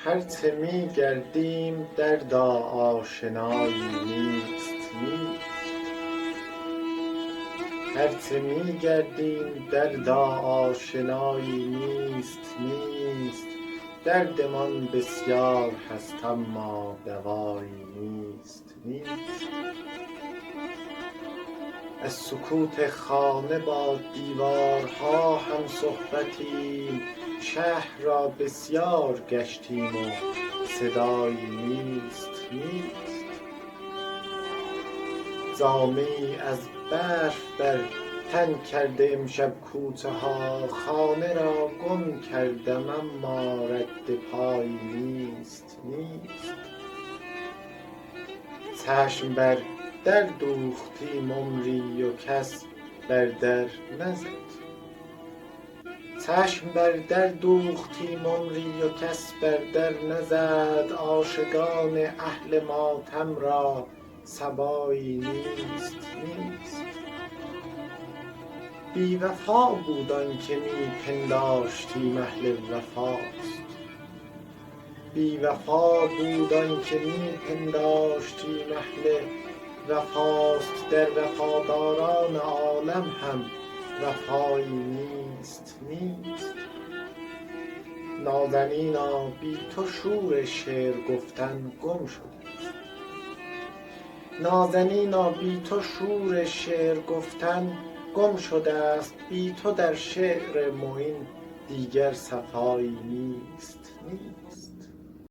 هرچه می گردیم دردا آشنایی نیست هرچه می گردیم دردا آشنایی نیست دردمان بسیار هست اما دوایی نیست از سکوت خانه با دیوارها هم صحبتیم شهر را بسیار گشتیم و صدایی نیست جامه ای از برف بر تن کرده امشب کوچه ها خانه را گم کردم اما رد پایی نیست چشم بر در دوختیم عمری و کس بر در نزد عاشقان اهل ماتم را صبایی نیست بی وفا بود آن که می پنداشتیم اهل وفاست در وفاداران عالم هم وفایی نیست نازنینا بی تو شور شعر گفتن گم شده است بی تو در شعر معین دیگر صفایی نیست